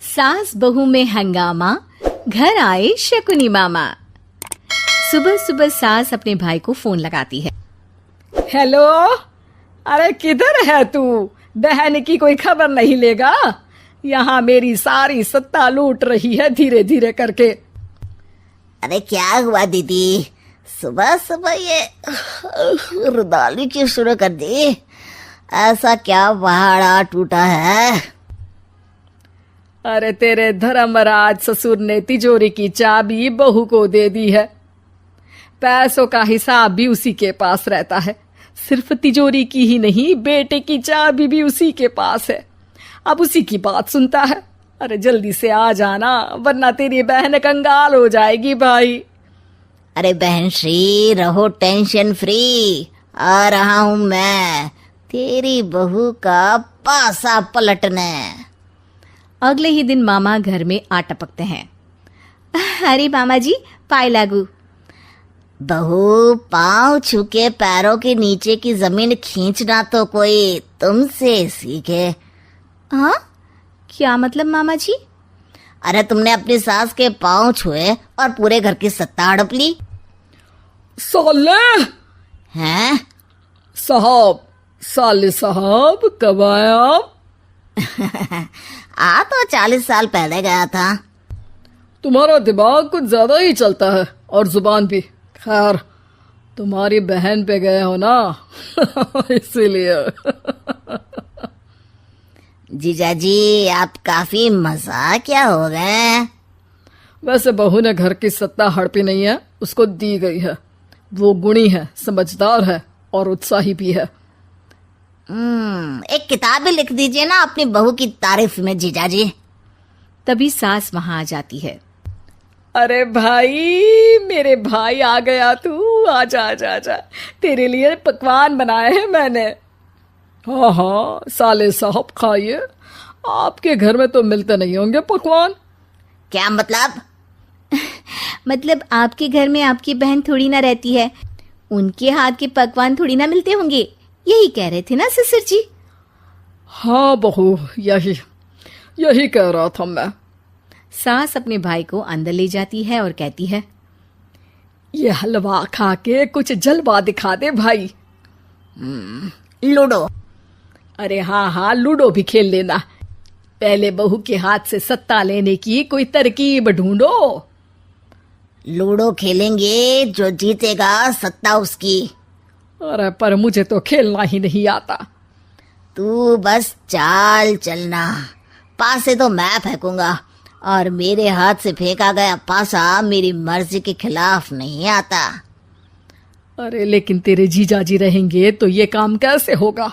सास बहू में हंगामा, घर आए शकुनी मामा। सुबह सुबह सास अपने भाई को फोन लगाती है। हेलो, अरे किधर है तू? बहन की कोई खबर नहीं लेगा? यहाँ मेरी सारी सत्ता लूट रही है धीरे धीरे करके। अरे क्या हुआ दीदी, सुबह सुबह ये रुदाली क्यों शुरू कर दी? ऐसा क्या पहाड़ा टूटा है? अरे तेरे धर्मराज ससुर ने तिजोरी की चाबी बहू को दे दी है। पैसों का हिसाब भी उसी के पास रहता है। सिर्फ तिजोरी की ही नहीं, बेटे की चाबी भी उसी के पास है। अब उसी की बात सुनता है। अरे जल्दी से आ जाना, वरना तेरी बहन कंगाल हो जाएगी भाई। अरे बहन श्री, रहो टेंशन फ्री। आ रहा हूँ मैं, तेरी बहू का पासा पलटने। अगले ही दिन मामा घर में आ टपकते हैं। अरे मामा जी, पाए लागू। बहू, पाँव छूके पैरों के नीचे की जमीन खींचना तो कोई तुमसे सीखे। हाँ, क्या मतलब मामा जी? अरे तुमने अपनी सास के पाँव छुए और पूरे घर की सत्ता हड़प ली। साले हैं? साहब, साले साहब कब आया आप? आ तो 40 साल पहले गया था। तुम्हारा दिमाग कुछ ज्यादा ही चलता है और जुबान भी। खैर, तुम्हारी बहन पे गए हो ना इसीलिए। जीजाजी, आप काफी मजाकिया हो गए। वैसे बहू ने घर की सत्ता हड़पी नहीं है, उसको दी गई है। वो गुणी है, समझदार है और उत्साही भी है। एक किताब भी लिख दीजिए ना अपनी बहू की तारीफ में जीजाजी। तभी सास वहां आ जाती है। अरे भाई, मेरे भाई आ गया तू। आजा आजा आजा, तेरे लिए पकवान बनाए हैं मैंने। हाँ हाँ साले साहब, खाइए। आपके घर में तो मिलते नहीं होंगे पकवान। क्या मतलब? मतलब आपके घर में आपकी बहन थोड़ी ना रहती है, उनके हाथ के पकवान थोड़ी ना मिलते होंगे, यही कह रहे थे ना ससुर जी? हाँ बहू, यही कह रहा था मैं। सास अपने भाई को अंदर ले जाती है और कहती है, ये हलवा खा के कुछ जलवा दिखा दे भाई। लूडो? अरे हाँ हाँ, लूडो भी खेल लेना। पहले बहू के हाथ से सत्ता लेने की कोई तरकीब ढूंढो। लूडो खेलेंगे, जो जीतेगा सत्ता उसकी। अरे पर मुझे तो खेलना ही नहीं आता। तू बस चाल चलना, पासे तो मैं फेंकूंगा और मेरे हाथ से फेंका गया पासा मेरी मर्जी के खिलाफ नहीं आता। अरे लेकिन तेरे जीजाजी रहेंगे तो ये काम कैसे होगा?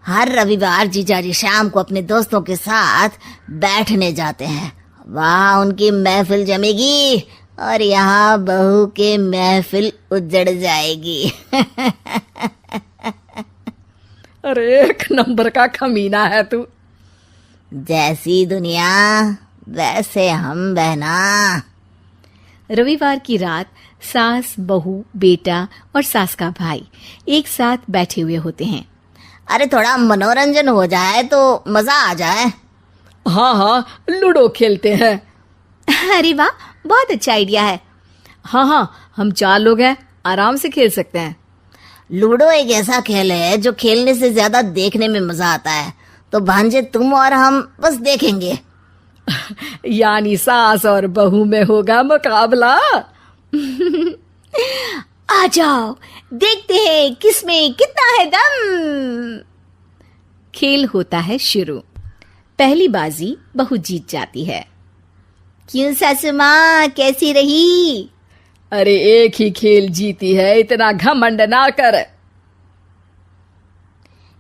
हर रविवार जीजाजी शाम को अपने दोस्तों के साथ बैठने जाते हैं। वहाँ उनकी महफिल जमेगी और यहाँ बहू के महफिल उजड़ जाएगी। अरे एक नंबर का खमीना है तू। जैसी दुनिया वैसे हम बहना। रविवार की रात सास, बहू, बेटा और सास का भाई एक साथ बैठे हुए होते हैं। अरे थोड़ा मनोरंजन हो जाए तो मजा आ जाए। हाँ हाँ, लूडो खेलते हैं। अरे वाह, बहुत अच्छा आइडिया है। हाँ हाँ, हम 4 लोग हैं, आराम से खेल सकते हैं। लूडो एक ऐसा खेल है जो खेलने से ज्यादा देखने में मजा आता है। तो भांजे, तुम और हम बस देखेंगे। यानी सास और बहू में होगा मुकाबला। आ जाओ, देखते हैं किसमें कितना है दम। खेल होता है शुरू। पहली बाजी बहू जीत जाती है। क्यों सासू माँ, कैसी रही? अरे एक ही खेल जीती है, इतना घमंड ना कर।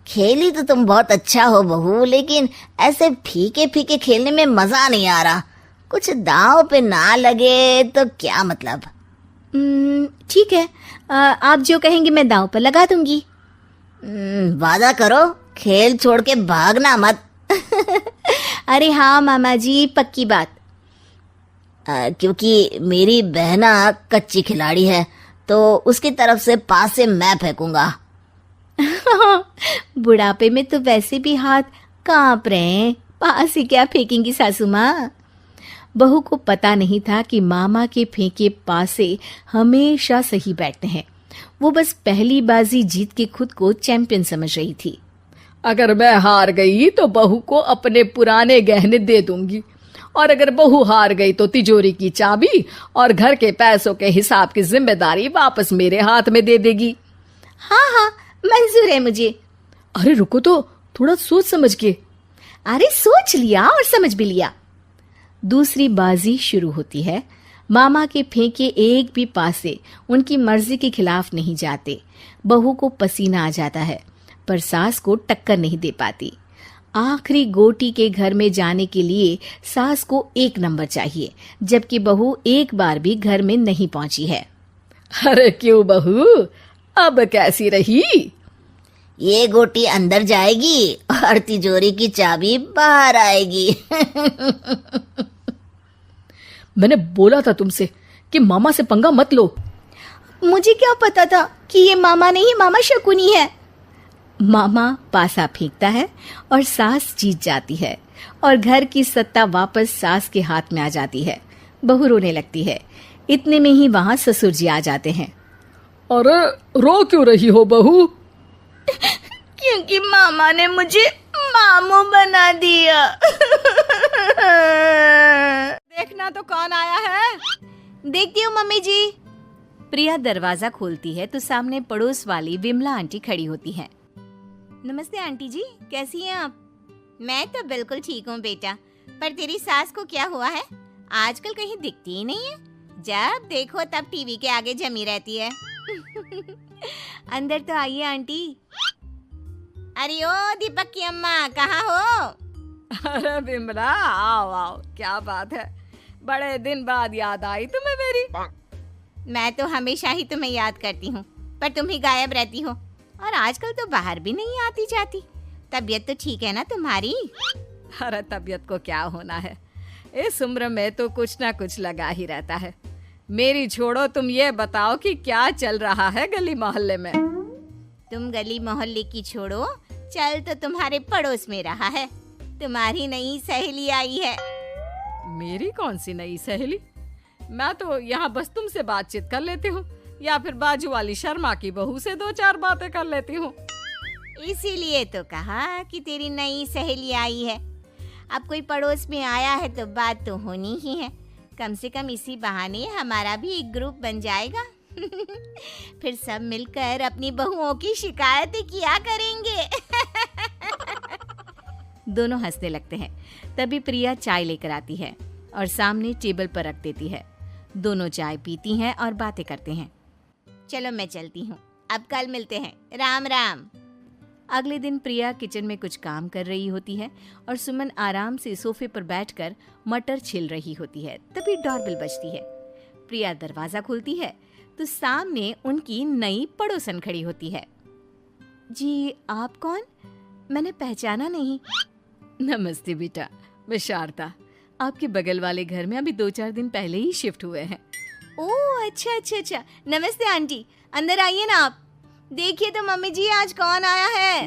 खेली तो तुम बहुत अच्छा हो बहू, लेकिन ऐसे फीके फीके खेलने में मजा नहीं आ रहा। कुछ दांव पे ना लगे तो क्या मतलब? ठीक है, आप जो कहेंगे मैं दांव पर लगा दूंगी। वादा करो, खेल छोड़ के भागना मत। अरे हाँ मामा जी, पक्की बात। क्योंकि मेरी बहना कच्ची खिलाड़ी है, तो उसकी तरफ से पास से मैं फेंकूंगा। बुढ़ापे में तो वैसे भी हाथ कांप रहे हैं, पास ही क्या फेंकेंगी सासू माँ। बहू को पता नहीं था कि मामा के फेंके पासे हमेशा सही बैठते हैं। वो बस पहली बाजी जीत के खुद को चैंपियन समझ रही थी। अगर मैं हार गई तो बहू को अपने पुराने गहने दे दूंगी, और अगर बहू हार गई तो तिजोरी की चाबी और घर के पैसों के हिसाब की जिम्मेदारी वापस मेरे हाथ में दे देगी। हाँ हाँ, मंजूर है मुझे। अरे रुको तो, थोड़ा सोच समझ के। अरे सोच लिया और समझ भी लिया। दूसरी बाजी शुरू होती है। मामा के फेंके एक भी पासे उनकी मर्जी के खिलाफ नहीं जाते। बहू को पसीना आ जाता है, पर सास को टक्कर नहीं दे पाती। आखिरी गोटी के घर में जाने के लिए सास को 1 नंबर चाहिए, जबकि बहू एक बार भी घर में नहीं पहुंची है। अरे क्यों बहू, अब कैसी रही? ये गोटी अंदर जाएगी और तिजोरी की चाबी बाहर आएगी। मैंने बोला था तुमसे कि मामा से पंगा मत लो। मुझे क्या पता था कि ये मामा नहीं, मामा शकुनी है। मामा पासा फेंकता है और सास जीत जाती है और घर की सत्ता वापस सास के हाथ में आ जाती है। बहू रोने लगती है। इतने में ही वहां ससुर जी आ जाते हैं। अरे रो क्यों रही हो बहू? क्योंकि मामा ने मुझे मामू बना दिया। देखना तो कौन आया है। देखती हूँ मम्मी जी। प्रिया दरवाजा खोलती है तो सामने पड़ोस वाली विमला आंटी खड़ी होती है। नमस्ते आंटी जी, कैसी हैं आप? मैं तो बिल्कुल ठीक हूँ बेटा, पर तेरी सास को क्या हुआ है? आजकल कहीं दिखती ही नहीं है। जब देखो तब टीवी के आगे जमी रहती है। अंदर तो आइए आंटी। अरे ओ दीपक की अम्मा, कहाँ हो? अरे विमला, आओ आओ, क्या बात है, बड़े दिन बाद याद आई तुम्हें मेरी। मैं तो हमेशा ही तुम्हें याद करती हूँ, पर तुम ही गायब रहती हो और आजकल तो बाहर भी नहीं आती जाती। तबीयत तो ठीक है ना तुम्हारी? अरे तबीयत को क्या होना है, इस उम्र में तो कुछ ना कुछ लगा ही रहता है। मेरी छोड़ो, तुम ये बताओ कि क्या चल रहा है गली मोहल्ले में? तुम गली मोहल्ले की छोड़ो, चल तो तुम्हारे पड़ोस में रहा है। तुम्हारी नई सहेली आई है। मेरी कौन सी नई सहेली? मैं तो यहाँ बस तुमसे बातचीत कर लेती हूँ, या फिर बाजू वाली शर्मा की बहू से 2-4 बातें कर लेती हूँ। इसीलिए तो कहा कि तेरी नई सहेली आई है। अब कोई पड़ोस में आया है तो बात तो होनी ही है। कम से कम इसी बहाने हमारा भी एक ग्रुप बन जाएगा। फिर सब मिलकर अपनी बहुओं की शिकायतें किया करेंगे। दोनों हंसने लगते हैं। तभी प्रिया चाय लेकर आती है और सामने टेबल पर रख देती है। दोनों चाय पीती हैं और बातें करते हैं। चलो मैं चलती हूँ, अब कल मिलते हैं। राम राम। अगले दिन प्रिया किचन में कुछ काम कर रही होती है और सुमन आराम से सोफे पर बैठकर मटर छिल रही होती है। तभी डोरबेल बजती है। प्रिया दरवाजा खोलती है तो सामने उनकी नई पड़ोसन खड़ी होती है। जी आप कौन? मैंने पहचाना नहीं। नमस्ते बेटा, मैं शारदा, आपके बगल वाले घर में अभी 2-4 दिन पहले ही शिफ्ट हुए हैं। ओह अच्छा अच्छा अच्छा, नमस्ते आंटी, अंदर आइए ना आप। देखिए तो मम्मी जी आज कौन आया है।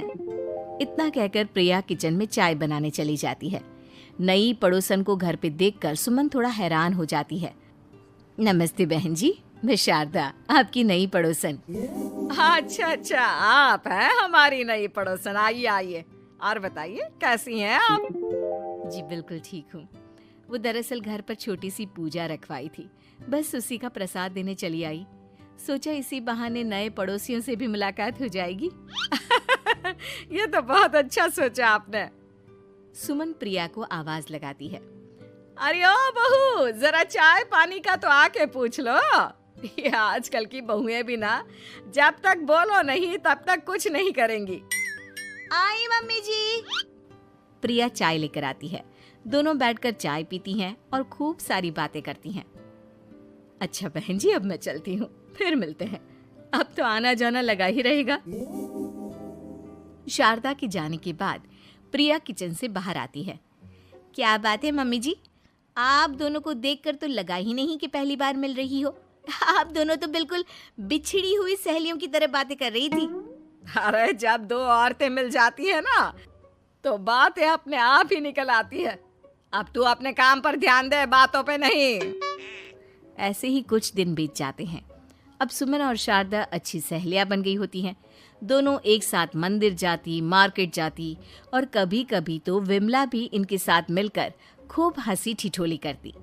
इतना कहकर प्रिया किचन में चाय बनाने चली जाती है। नई पड़ोसन को घर पे देखकर सुमन थोड़ा हैरान हो जाती है। नमस्ते बहन जी, मैं शारदा, आपकी नई पड़ोसन। अच्छा अच्छा, आप हैं हमारी नई पड़ोसन। आइए आइए, और बताइए कैसी हैं आप? जी बिल्कुल ठीक हूँ। वो दरअसल घर पर छोटी सी पूजा रखवाई थी, बस उसी का प्रसाद देने चली आई। सोचा इसी बहाने नए पड़ोसियों से भी मुलाकात हो जाएगी। ये तो बहुत अच्छा सोचा आपने। सुमन प्रिया को आवाज लगाती है। अरे ओ बहू, जरा चाय पानी का तो आके पूछ लो। ये आजकल की बहुएं भी ना, जब तक बोलो नहीं तब तक कुछ नहीं करेंगी। आई मम्मी जी। प्रिया चाय लेकर आती है। दोनों बैठकर चाय पीती हैं और खूब सारी बातें करती हैं। अच्छा बहन जी, अब मैं चलती हूँ, फिर मिलते हैं। अब तो आना जाना लगा ही रहेगा। शारदा के जाने के बाद प्रिया किचन से बाहर आती है। क्या बात है मम्मी जी, आप दोनों को देखकर तो लगा ही नहीं कि पहली बार मिल रही हो। आप दोनों तो बिल्कुल बिछड़ी हुई सहेलियों की तरह बातें कर रही थी। अरे जब 2 औरतें मिल जाती है ना, तो बातें अपने आप ही निकल आती है। अब तू अपने काम पर ध्यान दे, बातों पे नहीं। ऐसे ही कुछ दिन बीत जाते हैं। अब सुमन और शारदा अच्छी सहेलियां बन गई होती हैं। दोनों एक साथ मंदिर जाती, मार्केट जाती और कभी कभी तो विमला भी इनके साथ मिलकर खूब हंसी ठिठोली करती।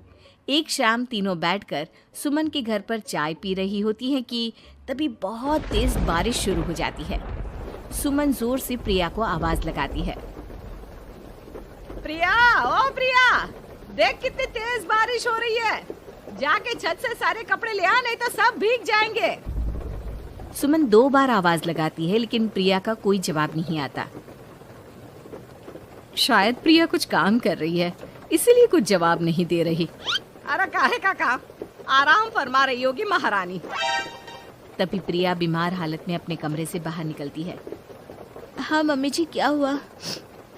एक शाम तीनों बैठकर सुमन के घर पर चाय पी रही होती हैं कि तभी बहुत तेज बारिश शुरू हो जाती है। सुमन जोर से प्रिया को आवाज लगाती है। प्रिया, ओ प्रिया, देख कितनी तेज बारिश हो रही है। जाके छत से सारे कपड़े ले आ, नहीं तो सब भीग जाएंगे। सुमन 2 बार आवाज लगाती है लेकिन प्रिया का कोई जवाब नहीं आता। शायद प्रिया कुछ काम कर रही है, इसीलिए कुछ जवाब नहीं दे रही। अरे काहे का काम, आराम फरमा रही होगी महारानी। तभी प्रिया बीमार हालत में अपने कमरे से बाहर निकलती है। हाँ मम्मी जी, क्या हुआ?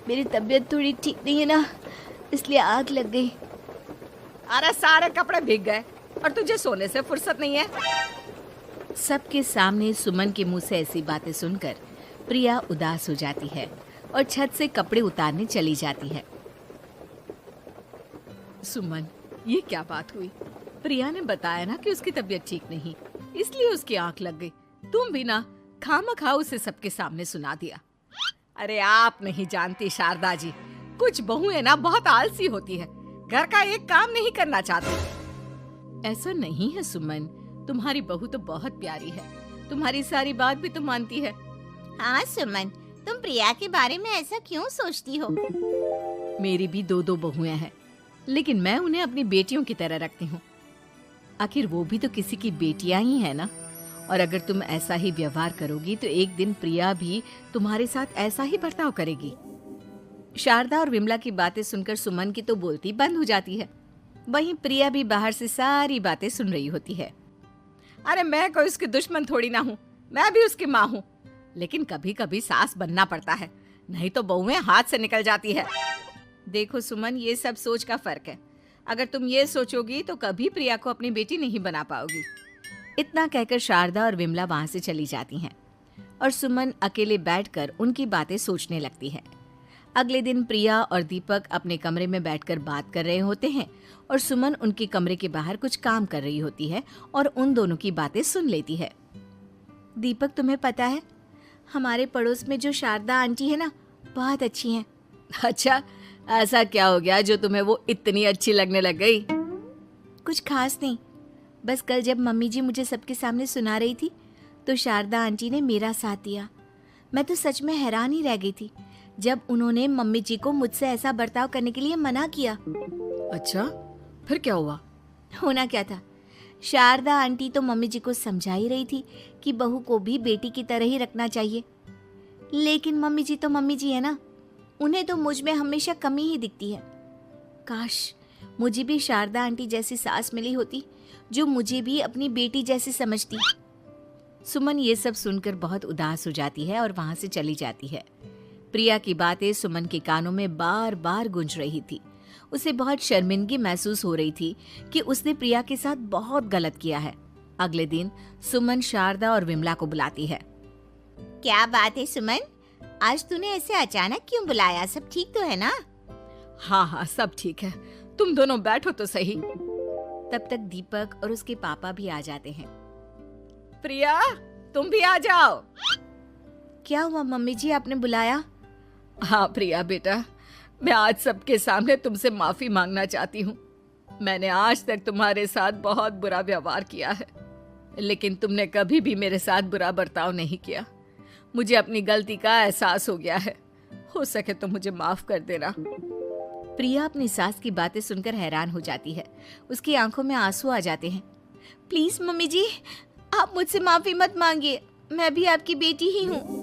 मेरी तबीयत थोड़ी ठीक नहीं है ना, इसलिए आग लग गई। अरे सारे कपड़े भीग गए और तुझे सोने से फुर्सत नहीं है। सबके सामने सुमन के मुंह से ऐसी बातें सुनकर प्रिया उदास हो जाती है और छत से कपड़े उतारने चली जाती है। सुमन, ये क्या बात हुई? प्रिया ने बताया ना कि उसकी तबीयत ठीक नहीं, इसलिए उसकी आंख लग गई। तुम भी ना खामखा उसे सबके सामने सुना दिया। अरे आप नहीं जानती शारदा जी, कुछ बहुएं ना बहुत आलसी होती है, घर का एक काम नहीं करना चाहती। ऐसा नहीं है सुमन, तुम्हारी बहू तो बहुत प्यारी है, तुम्हारी सारी बात भी तो मानती है। हाँ सुमन, तुम प्रिया के बारे में ऐसा क्यों सोचती हो? मेरी भी 2 बहुएं हैं, लेकिन मैं उन्हें अपनी बेटियों की तरह रखती हूँ। आखिर वो भी तो किसी की बेटियां ही है ना। और अगर तुम ऐसा ही व्यवहार करोगी तो एक दिन प्रिया भी तुम्हारे साथ ऐसा ही बर्ताव करेगी। शारदा और विमला की बातें सुनकर सुमन की तो बोलती बंद हो जाती है। वहीं प्रिया भी बाहर से सारी बातें सुन रही होती है। अरे मैं कोई उसकी दुश्मन थोड़ी ना हूँ, मैं भी उसकी माँ हूँ, लेकिन कभी कभी सास बनना पड़ता है, नहीं तो बहुएं हाथ से निकल जाती है। देखो सुमन, ये सब सोच का फर्क है। अगर तुम ये सोचोगी तो कभी प्रिया को अपनी बेटी नहीं बना पाओगी। इतना कहकर शारदा और विमला वहां से चली जाती हैं और सुमन अकेले बैठकर उनकी बातें सोचने लगती है। अगले दिन प्रिया और दीपक अपने कमरे में बैठकर बात कर रहे होते हैं और सुमन उनके कमरे के बाहर कुछ काम कर रही होती है और उन दोनों की बातें सुन लेती है। दीपक, तुम्हें पता है हमारे पड़ोस में जो शारदा आंटी है ना, बहुत अच्छी हैं। अच्छा, ऐसा क्या हो गया जो तुम्हें वो इतनी अच्छी लगने लग गई? कुछ खास नहीं, बस कल जब मम्मी जी मुझे सबके सामने सुना रही थी तो शारदा आंटी ने मेरा साथ दिया। मैं तो सच में हैरान ही रह गई थी जब उन्होंने मम्मी जी को मुझसे ऐसा बर्ताव करने के लिए मना किया। अच्छा, फिर क्या हुआ? होना क्या था, शारदा आंटी तो मम्मी जी को समझा ही रही थी कि बहू को भी बेटी की तरह ही रखना चाहिए, लेकिन मम्मी जी तो मम्मी जी है ना, उन्हें तो मुझ में हमेशा कमी ही दिखती है। काश मुझे भी शारदा आंटी जैसी सास मिली होती जो मुझे भी अपनी बेटी जैसी समझती। सुमन ये सब सुनकर बहुत उदास हो जाती है और वहां से चली जाती है। प्रिया की बातें सुमन के कानों में बार बार गूंज रही थी। उसे बहुत शर्मिंदगी महसूस हो रही थी कि उसने प्रिया के साथ बहुत गलत किया है। अगले दिन सुमन शारदा और विमला को बुलाती है। क्या बात है सुमन, आज तूने ऐसे अचानक क्यों बुलाया? सब ठीक तो है ना? हाँ हाँ, सब ठीक है, तुम दोनों बैठो तो सही। तब तक दीपक और उसके पापा भी आ जाते हैं। प्रिया, तुम भी आ जाओ। क्या हुआ मम्मी जी, आपने बुलाया? हाँ प्रिया बेटा, मैं आज सबके सामने तुमसे माफी मांगना चाहती हूँ। मैंने आज तक तुम्हारे साथ बहुत बुरा व्यवहार किया है, लेकिन तुमने कभी भी मेरे साथ बुरा बर्ताव नहीं किया। मुझे अपनी गलती का एहसास हो गया है, हो सके तो मुझे माफ कर देना। प्रिया अपनी सास की बातें सुनकर हैरान हो जाती है। उसकी आंखों में आंसू आ जाते हैं। प्लीज मम्मी जी, आप मुझसे माफी मत मांगिए, मैं भी आपकी बेटी ही हूँ।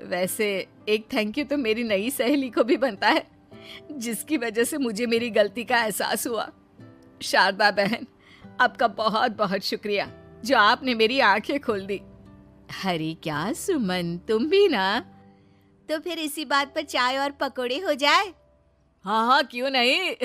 वैसे एक थैंक यू तो मेरी नई सहेली को भी बनता है, जिसकी वजह से मुझे मेरी गलती का एहसास हुआ। शारदा बहन, आपका बहुत बहुत शुक्रिया जो आपने मेरी आंखें खोल दी। अरे क्या सुमन, तुम भी ना? तो फिर इसी बात पर चाय और पकोड़े हो जाए। हाँ हाँ, क्यों नहीं।